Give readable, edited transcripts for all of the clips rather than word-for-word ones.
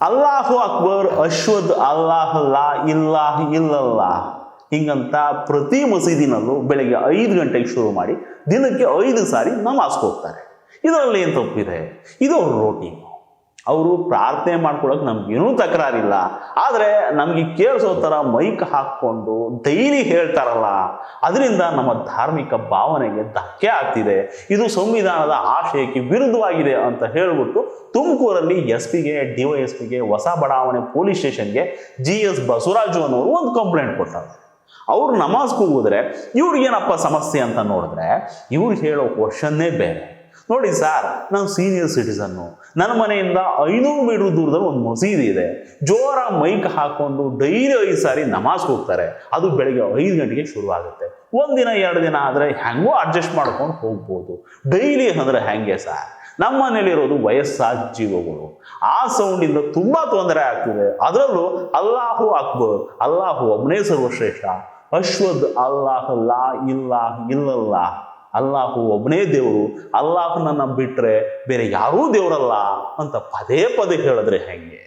ಅಲ್ಲಾಹು ಅಕ್ಬರ್, ಅಶ್ವದ್ ಅಲ್ಲಾಹ್ ಲಾ ಇಲ್ಲಾಹ್ ಇಲ್ಲಲ್ಲಾಹ್ ಹಿಂಗಂತ ಪ್ರತಿ ಮಸೀದಿನಲ್ಲೂ ಬೆಳಗ್ಗೆ 5 ಗಂಟೆಗೆ ಶುರು ಮಾಡಿ ದಿನಕ್ಕೆ 5 ಸಾರಿ ನಮಾಜ್ಗೆ ಹೋಗ್ತಾರೆ. ಇದರಲ್ಲಿ ಏನು ತಪ್ಪಿದೆ? ಇದು ಅವ್ರ ರೋಟೀನು. ಅವರು ಪ್ರಾರ್ಥನೆ ಮಾಡ್ಕೊಳಕ್ಕೆ ನಮ್ಗೇನೂ ತಕರಾರಿಲ್ಲ. ಆದರೆ ನಮಗೆ ಕೇಳಿಸೋ ಥರ ಮೈಕ್ ಹಾಕ್ಕೊಂಡು ಡೈಲಿ ಹೇಳ್ತಾರಲ್ಲ, ಅದರಿಂದ ನಮ್ಮ ಧಾರ್ಮಿಕ ಭಾವನೆಗೆ ಧಕ್ಕೆ ಆಗ್ತಿದೆ. ಇದು ಸಂವಿಧಾನದ ಆಶಯಕ್ಕೆ ವಿರುದ್ಧವಾಗಿದೆ ಅಂತ ಹೇಳ್ಬಿಟ್ಟು ತುಮಕೂರಲ್ಲಿ SP ಗೆ DYSPಗೆ ಹೊಸ ಬಡಾವಣೆ ಪೊಲೀಸ್ ಸ್ಟೇಷನ್ಗೆ GS ಬಸವರಾಜು ಅನ್ನೋರು ಒಂದು ಕಂಪ್ಲೇಂಟ್ ಕೊಟ್ಟಾರೆ. ಅವ್ರು ನಮಾಜ್ಗೆ ಹೋಗಿದ್ರೆ ಇವ್ರಿಗೇನಪ್ಪ ಸಮಸ್ಯೆ ಅಂತ ನೋಡಿದ್ರೆ ಇವ್ರು ಹೇಳೋ ಕ್ವಶನ್ನೇ ಬೇರೆ. ನೋಡಿ ಸರ್, ನಾನು ಸೀನಿಯರ್ ಸಿಟಿಸನ್ನು, ನನ್ನ ಮನೆಯಿಂದ 500 ಮೀಟರ್ ದೂರದಲ್ಲಿ ಒಂದು ಮಸೀದಿ ಇದೆ. ಜೋರ ಮೈಕ್ ಹಾಕೊಂಡು ಡೈಲಿ 5 ಸಾರಿ ನಮಾಜ್ಗೆ ಹೋಗ್ತಾರೆ. ಅದು ಬೆಳಗ್ಗೆ 5 ಗಂಟೆಗೆ ಶುರುವಾಗುತ್ತೆ. 1 ದಿನ 2 ದಿನ ಆದರೆ ಹೆಂಗೋ ಅಡ್ಜಸ್ಟ್ ಮಾಡ್ಕೊಂಡು ಹೋಗ್ಬೋದು. ಡೈಲಿ ಅಂದರೆ ಹೆಂಗೆ ಸರ್? ನಮ್ಮ ಮನೇಲಿರೋದು ವಯಸ್ಸಾದ ಜೀವಗಳು. ಆ ಸೌಂಡಿಂದ ತುಂಬ ತೊಂದರೆ ಆಗ್ತಿದೆ. ಅದರಲ್ಲೂ ಅಲ್ಲಾಹು ಅಕ್ಬರ್, ಅಲ್ಲಾಹು ಒಬ್ಬನೇ ಸರ್ವಶ್ರೇಷ್ಠ, ಅಶ್ವದ್ ಅಲ್ಲಾಹ್ ಲಾ ಇಲ್ಲಾಹ್ ಇಲ್ಲಲ್ಲಾಹ್, ಅಲ್ಲಾಹು ಒಬ್ಬನೇ ದೇವರು, ಅಲ್ಲಾಹನನ್ನ ಬಿಟ್ಟರೆ ಬೇರೆ ಯಾರೂ ದೇವರಲ್ಲ ಅಂತ ಪದೇ ಪದೇ ಹೇಳಿದ್ರೆ ಹೆಂಗೆ?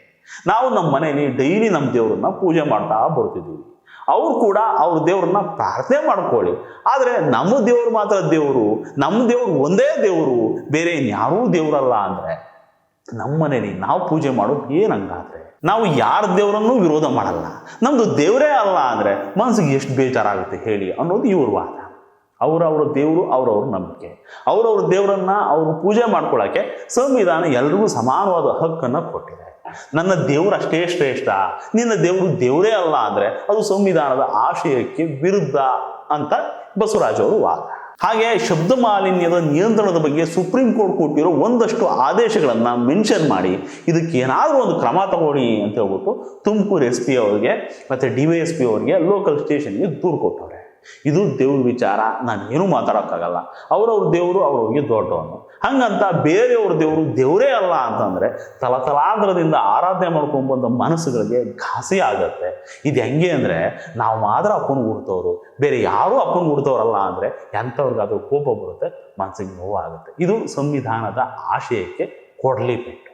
ನಾವು ನಮ್ಮ ಮನೇಲಿ ಡೈಲಿ ನಮ್ಮ ದೇವ್ರನ್ನ ಪೂಜೆ ಮಾಡ್ತಾ ಬರ್ತಿದ್ದೀವಿ. ಅವ್ರು ಕೂಡ ಅವ್ರ ದೇವ್ರನ್ನ ಪ್ರಾರ್ಥನೆ ಮಾಡ್ಕೊಳ್ಳಿ. ಆದರೆ ನಮ್ಮ ದೇವ್ರು ಮಾತ್ರ ದೇವರು, ನಮ್ಮ ದೇವ್ರು ಒಂದೇ ದೇವರು, ಬೇರೆ ಇನ್ಯಾರೂ ದೇವರಲ್ಲ ಅಂದರೆ ನಮ್ಮ ಮನೇಲಿ ನಾವು ಪೂಜೆ ಮಾಡೋದು ಏನಂಗಾದ್ರೆ? ನಾವು ಯಾರ ದೇವರನ್ನೂ ವಿರೋಧ ಮಾಡಲ್ಲ. ನಮ್ಮದು ದೇವರೇ ಅಲ್ಲ ಅಂದರೆ ಮನಸ್ಸಿಗೆ ಎಷ್ಟು ಬೇಜಾರಾಗುತ್ತೆ ಹೇಳಿ ಅನ್ನೋದು ಇವ್ರ ವಾದ. ಅವರವ್ರ ದೇವರು, ಅವ್ರವ್ರ ನಂಬಿಕೆ. ಅವ್ರವ್ರ ದೇವರನ್ನ ಅವರು ಪೂಜೆ ಮಾಡ್ಕೊಳ್ಳೋಕ್ಕೆ ಸಂವಿಧಾನ ಎಲ್ರಿಗೂ ಸಮಾನವಾದ ಹಕ್ಕನ್ನು ಕೊಟ್ಟಿದೆ. ನನ್ನ ದೇವರು ಅಷ್ಟೇ ಶ್ರೇಷ್ಠ, ನಿನ್ನ ದೇವರು ದೇವರೇ ಅಲ್ಲ ಅಂದರೆ ಅದು ಸಂವಿಧಾನದ ಆಶಯಕ್ಕೆ ವಿರುದ್ಧ ಅಂತ ಬಸವರಾಜ್ ಅವರು ವಾದ. ಹಾಗೆ ಶಬ್ದ ಮಾಲಿನ್ಯದ ನಿಯಂತ್ರಣದ ಬಗ್ಗೆ ಸುಪ್ರೀಂ ಕೋರ್ಟ್ ಕೊಟ್ಟಿರೋ ಒಂದಷ್ಟು ಆದೇಶಗಳನ್ನು ಮೆನ್ಷನ್ ಮಾಡಿ ಇದಕ್ಕೆ ಏನಾದರೂ ಒಂದು ಕ್ರಮ ತಗೊಳ್ಳಿ ಅಂತ ಹೇಳ್ಬಿಟ್ಟು ತುಮಕೂರು SP ಅವ್ರಿಗೆ ಮತ್ತು DYSP ಅವ್ರಿಗೆ ಲೋಕಲ್ ಸ್ಟೇಷನ್ಗೆ ದೂರು ಕೊಟ್ಟವ್ರೆ. ಇದು ದೇವ್ರ ವಿಚಾರ, ನಾನು ಏನೂ ಮಾತಾಡೋಕ್ಕಾಗಲ್ಲ. ಅವ್ರವ್ರ ದೇವರು ಅವ್ರವ್ರಿಗೆ ದೊಡ್ಡವನು. ಹಂಗಂತ ಬೇರೆಯವ್ರ ದೇವರು ದೇವರೇ ಅಲ್ಲ ಅಂತಂದರೆ ತಲತಲಾಂತರದಿಂದ ಆರಾಧನೆ ಮಾಡ್ಕೊಂಡ್ಬಂದ ಮನಸ್ಸುಗಳಿಗೆ ಘಾಸಿ ಆಗತ್ತೆ. ಇದು ಹೆಂಗೆ ಅಂದರೆ, ನಾವು ಮಾತ್ರ ಅಪ್ಪನ ಹುಡ್ತವ್ರು, ಬೇರೆ ಯಾರೂ ಅಪ್ಪನ ಹುಡ್ತವ್ರಲ್ಲ ಅಂದರೆ ಎಂಥವ್ರಿಗಾದ್ರೂ ಕೋಪ ಬರುತ್ತೆ, ಮನಸ್ಸಿಗೆ ನೋವಾಗುತ್ತೆ. ಇದು ಸಂವಿಧಾನದ ಆಶಯಕ್ಕೆ ಕೊಡಲಿ ಪೆಟ್ಟು.